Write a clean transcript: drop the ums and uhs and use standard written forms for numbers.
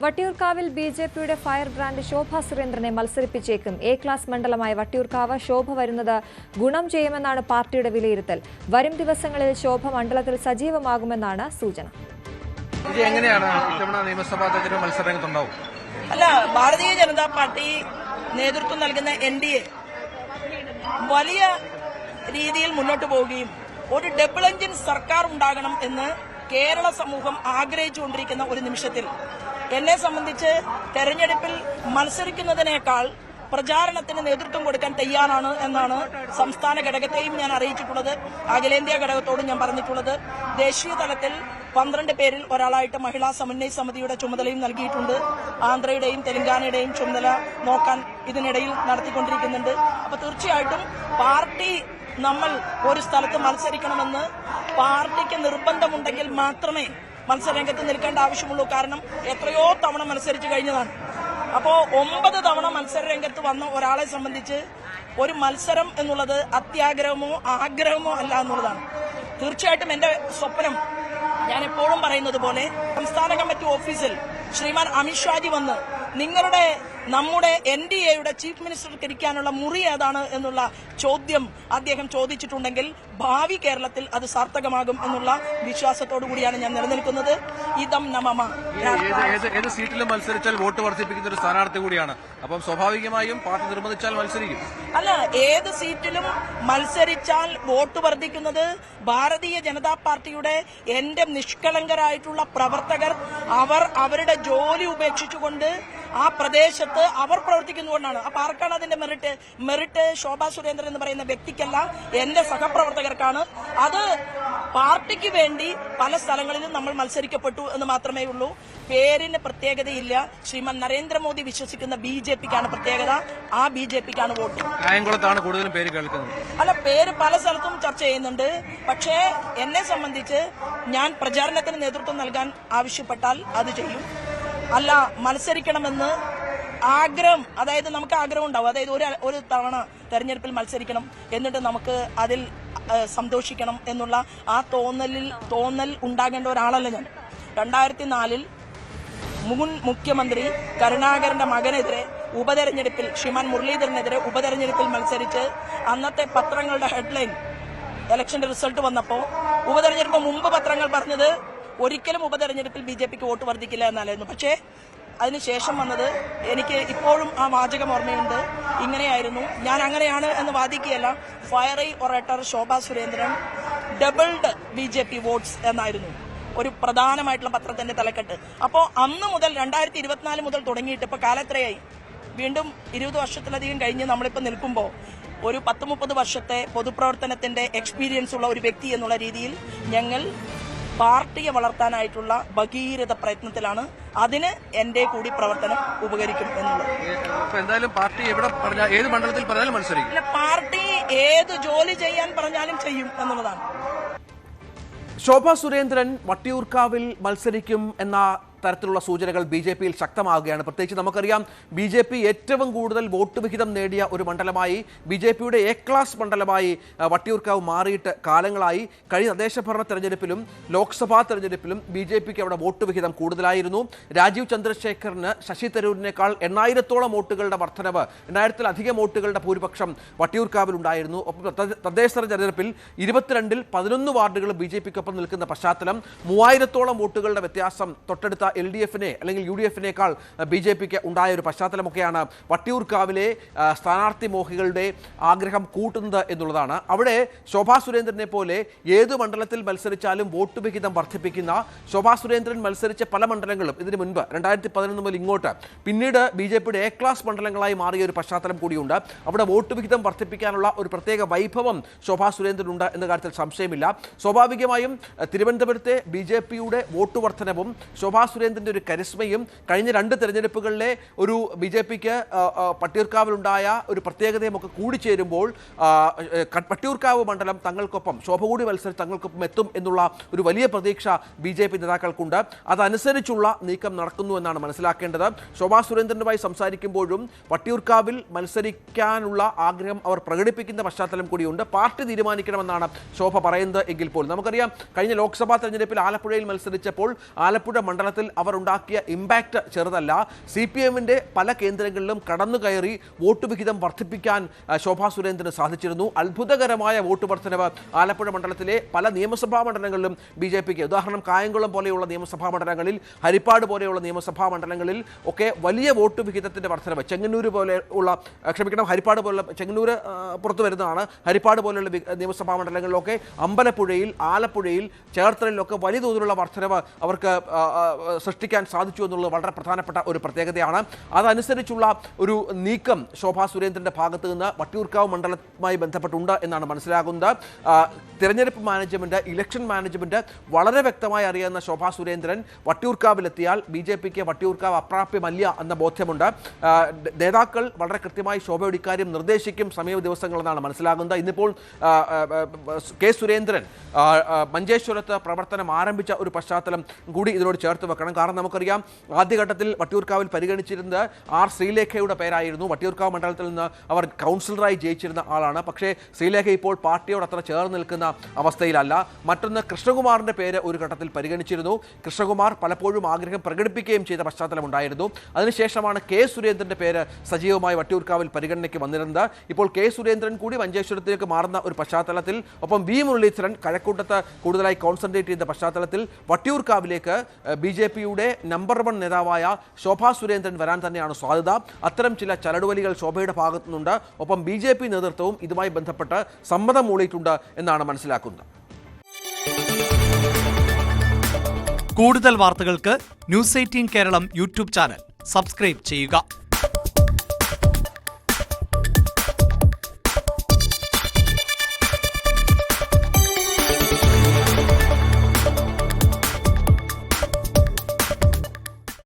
വട്ടിയൂർക്കാവിൽ ബി.ജെ.പിയുടെ fire brand ശോഭ സുരേന്ദ്രനെ മത്സരിപ്പിച്ചേക്കും. A class മണ്ഡലമായ വട്ടിയൂർക്കാവ് ശോഭ വരുന്നത് ഗുണം ചെയ്യുമെന്നാണ് പാർട്ടിയുടെ വിലയിരുത്തൽ. വരും ദിവസങ്ങളിൽ ശോഭ മണ്ഡലത്തിൽ സജീവമാകുമെന്നാണ് സൂചന. അല്ല, ഭാരതീയ ജനതാ പാർട്ടി നേതൃത്വം നൽകുന്ന NDA വലിയ രീതിയിൽ മുന്നോട്ട് പോവുകയും ഒരു ഡബിൾ എഞ്ചിൻ സർക്കാർ ഉണ്ടാകണം എന്ന് കേരള സമൂഹം ആഗ്രഹിച്ചുകൊണ്ടിരിക്കുന്ന ഒരു നിമിഷത്തിൽ എന്നെ സംബന്ധിച്ച് തെരഞ്ഞെടുപ്പിൽ മത്സരിക്കുന്നതിനേക്കാൾ പ്രചാരണത്തിന് നേതൃത്വം കൊടുക്കാൻ തയ്യാറാണ് എന്നാണ് സംസ്ഥാന ഘടകത്തെയും ഞാൻ അറിയിച്ചിട്ടുള്ളത്. അഖിലേന്ത്യാ ഘടകത്തോടും ഞാൻ പറഞ്ഞിട്ടുള്ളത്. ദേശീയ തലത്തിൽ 12 പേരിൽ ഒരാളായിട്ട് മഹിളാ സമന്വയ സമിതിയുടെ ചുമതലയും നൽകിയിട്ടുണ്ട്. ആന്ധ്രയുടെയും തെലങ്കാനയുടെയും ചുമതല നോക്കാൻ ഇതിനിടയിൽ നടത്തിക്കൊണ്ടിരിക്കുന്നുണ്ട്. അപ്പൊ തീർച്ചയായിട്ടും പാർട്ടി നമ്മൾ ഒരു സ്ഥലത്ത് മത്സരിക്കണമെന്ന് പാർട്ടിക്ക് നിർബന്ധമുണ്ടെങ്കിൽ മാത്രമേ മത്സരരംഗത്ത് നിൽക്കേണ്ട ആവശ്യമുള്ളൂ. കാരണം എത്രയോ തവണ മത്സരിച്ചു കഴിഞ്ഞതാണ്. അപ്പോ 9 തവണ മത്സരരംഗത്ത് വന്ന ഒരാളെ സംബന്ധിച്ച് ഒരു മത്സരം എന്നുള്ളത് അത്യാഗ്രഹമോ ആഗ്രഹമോ അല്ല എന്നുള്ളതാണ്. തീർച്ചയായിട്ടും എന്റെ സ്വപ്നം ഞാൻ എപ്പോഴും പറയുന്നത് പോലെ സംസ്ഥാന കമ്മിറ്റി ഓഫീസിൽ ശ്രീമാൻ അമിത്ഷാജി വന്ന് നമ്മുടെ NDAയുടെ ചീഫ് മിനിസ്റ്റർക്ക് ഇരിക്കാനുള്ള മുറി ഏതാണ് എന്നുള്ള ചോദ്യം അദ്ദേഹം ചോദിച്ചിട്ടുണ്ടെങ്കിൽ ഭാവി കേരളത്തിൽ അത് സാർത്ഥകമാകും എന്നുള്ള വിശ്വാസത്തോടു കൂടിയാണ് ഞാൻ നിലനിൽക്കുന്നത്. ഇതം നമമ. ഏത് സീറ്റിലും മത്സരിച്ചാൽ വോട്ട് വർദ്ധിപ്പിക്കുന്ന ഒരു സ്ഥാനാർത്ഥി കൂടിയാണ്. അപ്പം സ്വാഭാവികമായും പാർട്ടി നിർബന്ധിച്ചാൽ മത്സരിക്കും. അല്ല, ഏത് സീറ്റിലും മത്സരിച്ചാൽ വോട്ട് വർദ്ധിക്കുന്നത് ഭാരതീയ ജനതാ പാർട്ടിയുടെ എന്റെ നിഷ്കളങ്കരായിട്ടുള്ള പ്രവർത്തകർ അവരുടെ ജോലി ഉപേക്ഷിച്ചുകൊണ്ട് ആ പ്രദേശത്ത് അവർ പ്രവർത്തിക്കുന്നതുകൊണ്ടാണ്. അപ്പൊ ആർക്കാണ് അതിന്റെ മെറിറ്റ് ശോഭ സുരേന്ദ്രൻ എന്ന് പറയുന്ന വ്യക്തിക്കല്ല, എന്റെ സഹപ്രവർത്തകർക്കാണ്. അത് പാർട്ടിക്ക് വേണ്ടി പല സ്ഥലങ്ങളിലും നമ്മൾ മത്സരിക്കപ്പെട്ടു എന്ന് മാത്രമേ ഉള്ളൂ. പേരിന് പ്രത്യേകതയില്ല. ശ്രീമാൻ നരേന്ദ്രമോദി വിശ്വസിക്കുന്ന BJPക്കാണ് പ്രത്യേകത. ആ BJPക്കാണ് വോട്ട്. കായംകുളത്താണ് കൂടുതലും പേര് കേൾക്കുന്നത്. അല്ല, പേര് പല സ്ഥലത്തും ചർച്ച ചെയ്യുന്നുണ്ട്. പക്ഷേ എന്നെ സംബന്ധിച്ച് ഞാൻ പ്രചാരണത്തിന് നേതൃത്വം നൽകാൻ ആവശ്യപ്പെട്ടാൽ അത് ചെയ്യും. അല്ല, മത്സരിക്കണമെന്ന് ആഗ്രഹം, അതായത് നമുക്ക് ആഗ്രഹം ഉണ്ടാവും. അതായത് ഒരു തവണ തെരഞ്ഞെടുപ്പിൽ മത്സരിക്കണം, എന്നിട്ട് നമുക്ക് അതിൽ സന്തോഷിക്കണം എന്നുള്ള ആ തോന്നൽ ഉണ്ടാകേണ്ട ഒരാളല്ല ഞാൻ. 2004 മുൻ മുഖ്യമന്ത്രി കരുണാകരന്റെ മകനെതിരെ ഉപതെരഞ്ഞെടുപ്പിൽ ശ്രീമാൻ മുരളീധരനെതിരെ ഉപതെരഞ്ഞെടുപ്പിൽ മത്സരിച്ച് അന്നത്തെ പത്രങ്ങളുടെ ഹെഡ്ലൈൻ ഇലക്ഷന്റെ റിസൾട്ട് വന്നപ്പോൾ ഉപതെരഞ്ഞെടുപ്പ് മുമ്പ് പത്രങ്ങൾ പറഞ്ഞത് ഒരിക്കലും ഉപതെരഞ്ഞെടുപ്പിൽ BJPക്ക് വോട്ട് വർദ്ധിക്കില്ല എന്നായിരുന്നു. പക്ഷേ അതിനുശേഷം വന്നത്, എനിക്ക് ഇപ്പോഴും ആ വാചകം ഓർമ്മയുണ്ട്, ഇങ്ങനെയായിരുന്നു. ഞാൻ അങ്ങനെയാണ് എന്ന് വാദിക്കുകയല്ല. ഫയറി ഒറേറ്റർ ശോഭ സുരേന്ദ്രൻ ഡബിൾഡ് BJP വോട്ട്സ് എന്നായിരുന്നു ഒരു പ്രധാനമായിട്ടുള്ള പത്രത്തിന്റെ തലക്കെട്ട്. അപ്പോൾ അന്ന് മുതൽ 2024 മുതൽ തുടങ്ങിയിട്ട് ഇപ്പൊ കാലത്രയായി, വീണ്ടും 20 വർഷത്തിലധികം കഴിഞ്ഞ് നമ്മളിപ്പോൾ നിൽക്കുമ്പോൾ ഒരു 10-30 വർഷത്തെ പൊതുപ്രവർത്തനത്തിന്റെ എക്സ്പീരിയൻസ് ഉള്ള ഒരു വ്യക്തി എന്നുള്ള രീതിയിൽ ഞങ്ങൾ പാർട്ടിയെ വളർത്താനായിട്ടുള്ള ഭഗീരഥ പ്രയത്നത്തിലാണ്. അതിന് എന്റെ കൂടി പ്രവർത്തനം ഉപകരിക്കും എന്നുള്ളത്. എന്തായാലും പാർട്ടി എവിടെ പറഞ്ഞാൽ ഏത് മണ്ഡലത്തിൽ പറഞ്ഞാലും മത്സരിക്കും. അല്ല, പാർട്ടി ഏത് ജോലി ചെയ്യാൻ പറഞ്ഞാലും ചെയ്യും എന്നുള്ളതാണ്. ശോഭ സുരേന്ദ്രൻ വട്ടിയൂർക്കാവിൽ മത്സരിക്കും എന്ന തരത്തിലുള്ള സൂചനകൾ BJPയിൽ ശക്തമാവുകയാണ്. പ്രത്യേകിച്ച് നമുക്കറിയാം, BJP ഏറ്റവും കൂടുതൽ വോട്ട് വിഹിതം നേടിയ ഒരു മണ്ഡലമായി, BJPയുടെ A ക്ലാസ് മണ്ഡലമായി വട്ടിയൂർക്കാവ് മാറിയിട്ട് കാലങ്ങളായി. കഴിഞ്ഞ തദ്ദേശഭരണ തെരഞ്ഞെടുപ്പിലും ലോക്സഭാ തെരഞ്ഞെടുപ്പിലും BJPക്ക് അവിടെ വോട്ട് വിഹിതം കൂടുതലായിരുന്നു. രാജീവ് ചന്ദ്രശേഖറിന് ശശി തരൂരിനേക്കാൾ 8000-ഓളം വോട്ടുകളുടെ വർധനവ്, 8000-ലധികം വോട്ടുകളുടെ ഭൂരിപക്ഷം വട്ടിയൂർക്കാവിലുണ്ടായിരുന്നു. ഒപ്പം തദ്ദേശ തെരഞ്ഞെടുപ്പിൽ 22-ൽ 11 വാർഡുകൾ BJPക്കൊപ്പം നിൽക്കുന്ന പശ്ചാത്തലം, 3000-ഓളം വോട്ടുകളുടെ വ്യത്യാസം തൊട്ടടുത്ത LDFനെ അല്ലെങ്കിൽ UDFനേക്കാൾ BJPക്ക് ഉണ്ടായ ഒരു പശ്ചാത്തലമൊക്കെയാണ് വട്ടിയൂർക്കാവിലെ സ്ഥാനാർത്ഥി മോഹികളുടെ ആഗ്രഹം കൂട്ടുന്നത് എന്നുള്ളതാണ്. അവിടെ ശോഭാ സുരേന്ദ്രനെ പോലെ ഏത് മണ്ഡലത്തിൽ മത്സരിച്ചാലും വോട്ട് വിഹിതം വർദ്ധിപ്പിക്കുന്ന, ശോഭാ സുരേന്ദ്രൻ മത്സരിച്ച പല മണ്ഡലങ്ങളും ഇതിനു മുൻപ് 2011 മുതൽ ഇങ്ങോട്ട് പിന്നീട് BJPയുടെ A ക്ലാസ് മണ്ഡലങ്ങളായി മാറിയ ഒരു പശ്ചാത്തലം കൂടിയുണ്ട്. അവിടെ വോട്ട് വിഹിതം വർദ്ധിപ്പിക്കാനുള്ള ഒരു പ്രത്യേക വൈഭവം ശോഭാ സുരേന്ദ്രനുണ്ട് എന്ന കാര്യത്തിൽ സംശയമില്ല. സ്വാഭാവികമായും തിരുവനന്തപുരത്തെ BJPയുടെ വോട്ട് വർധനവും ശോഭാ സുരേന്ദ്രന്റെ ഒരു കരിസ്മയും കഴിഞ്ഞ 2 തെരഞ്ഞെടുപ്പുകളിലെ ഒരു BJPക്ക് വട്ടിയൂർക്കാവിലുണ്ടായ ഒരു പ്രത്യേകതയും ഒക്കെ കൂടിച്ചേരുമ്പോൾ വട്ടിയൂർക്കാവ് മണ്ഡലം തങ്ങൾക്കൊപ്പം, ശോഭ കൂടി മത്സരിച്ച് തങ്ങൾക്കൊപ്പം എത്തും എന്നുള്ള ഒരു വലിയ പ്രതീക്ഷ BJP നേതാക്കൾക്കുണ്ട്. അതനുസരിച്ചുള്ള നീക്കം നടക്കുന്നു എന്നാണ് മനസ്സിലാക്കേണ്ടത്. ശോഭാ സുരേന്ദ്രനുമായി സംസാരിക്കുമ്പോഴും വട്ടിയൂർക്കാവിൽ മത്സരിക്കാനുള്ള ആഗ്രഹം അവർ പ്രകടിപ്പിക്കുന്ന പശ്ചാത്തലം കൂടിയുണ്ട്. പാർട്ടി തീരുമാനിക്കണമെന്നാണ് ശോഭ പറയുന്നത് എങ്കിൽ പോലും നമുക്കറിയാം, കഴിഞ്ഞ ലോക്സഭാ തെരഞ്ഞെടുപ്പിൽ ആലപ്പുഴയിൽ മത്സരിച്ചപ്പോൾ ആലപ്പുഴ മണ്ഡലത്തിൽ കാര്യത്തിൽ അവർ ഉണ്ടാക്കിയ ഇമ്പാക്റ്റ് ചെറുതല്ല. CPM-ന്റെ പല കേന്ദ്രങ്ങളിലും കടന്നു കയറി വോട്ട് വിഹിതം വർദ്ധിപ്പിക്കാൻ ശോഭാ സുരേന്ദ്രന് സാധിച്ചിരുന്നു. അത്ഭുതകരമായ വോട്ട് വർധനവ് ആലപ്പുഴ മണ്ഡലത്തിലെ പല നിയമസഭാ മണ്ഡലങ്ങളിലും BJPക്ക്, ഉദാഹരണം കായംകുളം പോലെയുള്ള നിയമസഭാ മണ്ഡലങ്ങളിൽ, ഹരിപ്പാട് പോലെയുള്ള നിയമസഭാ മണ്ഡലങ്ങളിൽ ഒക്കെ വലിയ വോട്ട് വിഹിതത്തിന്റെ വർധനവ്, ചെങ്ങന്നൂർ പോലെയുള്ള ഹരിപ്പാട് പോലുള്ള, ചെങ്ങന്നൂർ പുറത്തു വരുന്നതാണ്, ഹരിപ്പാട് പോലെയുള്ള നിയമസഭാ മണ്ഡലങ്ങളിലൊക്കെ, അമ്പലപ്പുഴയിൽ, ആലപ്പുഴയിൽ, ചേർത്തലയിലൊക്കെ വലിയ തോതിലുള്ള വർധനവ് അവർക്ക് സൃഷ്ടിക്കാൻ സാധിച്ചു എന്നുള്ളത് വളരെ പ്രധാനപ്പെട്ട ഒരു പ്രത്യേകതയാണ്. അതനുസരിച്ചുള്ള ഒരു നീക്കം ശോഭാ സുരേന്ദ്രന്റെ ഭാഗത്ത് നിന്ന് വട്ടിയൂർക്കാവ് മണ്ഡലവുമായി ബന്ധപ്പെട്ടുണ്ട് എന്നാണ് മനസ്സിലാകുന്നത്. തിരഞ്ഞെടുപ്പ് മാനേജ്മെന്റ്, ഇലക്ഷൻ മാനേജ്മെന്റ് വളരെ വ്യക്തമായി അറിയാവുന്ന ശോഭാ സുരേന്ദ്രൻ വട്ടിയൂർക്കാവിലെത്തിയാൽ BJPക്ക് വട്ടിയൂർക്കാവ് അപ്രാപ്യമല്ല എന്ന ബോധ്യമുണ്ട്. നേതാക്കൾ വളരെ കൃത്യമായി ശോഭയുടെ ഇക്കാര്യം നിർദ്ദേശിക്കും സമീപ ദിവസങ്ങളെന്നാണ് മനസ്സിലാകുന്നത്. ഇന്നിപ്പോൾ കെ സുരേന്ദ്രൻ മഞ്ചേശ്വരത്ത് പ്രവർത്തനം ആരംഭിച്ച ഒരു പശ്ചാത്തലം കൂടി ഇതിനോട് ചേർത്ത് വെക്കണം. കാരണം നമുക്കറിയാം, ആദ്യഘട്ടത്തിൽ വട്ടിയൂർക്കാവിൽ പരിഗണിച്ചിരുന്നത് R. ശ്രീലേഖയുടെ പേരായിരുന്നു. വട്ടിയൂർക്കാവ് മണ്ഡലത്തിൽ നിന്ന് അവർ കൗൺസിലറായി ജയിച്ചിരുന്ന ആളാണ്. പക്ഷേ ശ്രീലേഖ ഇപ്പോൾ പാർട്ടിയോട് അത്ര ചേർന്ന് നിൽക്കുന്ന അവസ്ഥയിലല്ല. മറ്റൊന്ന്, കൃഷ്ണകുമാറിന്റെ പേര് ഒരു ഘട്ടത്തിൽ പരിഗണിച്ചിരുന്നു. കൃഷ്ണകുമാർ പലപ്പോഴും ആഗ്രഹം പ്രകടിപ്പിക്കുകയും ചെയ്ത പശ്ചാത്തലമുണ്ടായിരുന്നു. അതിനുശേഷമാണ് കെ സുരേന്ദ്രന്റെ പേര് സജീവമായി വട്ടിയൂർക്കാവിൽ പരിഗണനയ്ക്ക് വന്നിരുന്നത്. ഇപ്പോൾ കെ സുരേന്ദ്രൻ കൂടി മഞ്ചേശ്വരത്തേക്ക് മാറുന്ന ഒരു പശ്ചാത്തലത്തിൽ, ഒപ്പം വി മുരളീധരൻ കഴക്കൂട്ടത്ത് കൂടുതലായി കോൺസെൻട്രേറ്റ് ചെയ്ത പശ്ചാത്തലത്തിൽ വട്ടിയൂർക്കാവിലേക്ക് BJPയുടെ നമ്പർ 1 നേതാവായ ശോഭാ സുരേന്ദ്രൻ വരാൻ തന്നെയാണ് സാധ്യത. അത്തരം ചില ചരടുവലികൾ ശോഭയുടെ ഭാഗത്തു നിന്നുണ്ട്. ഒപ്പം BJP നേതൃത്വവും ഇതുമായി ബന്ധപ്പെട്ട് സമ്മതം മൂളിയിട്ടുണ്ട് എന്നാണ് മനസ്സിലാക്കുന്നത്. കൂടുതൽ വാർത്തകൾക്ക് News 18 Keralam YouTube channel subscribe ചെയ്യുക.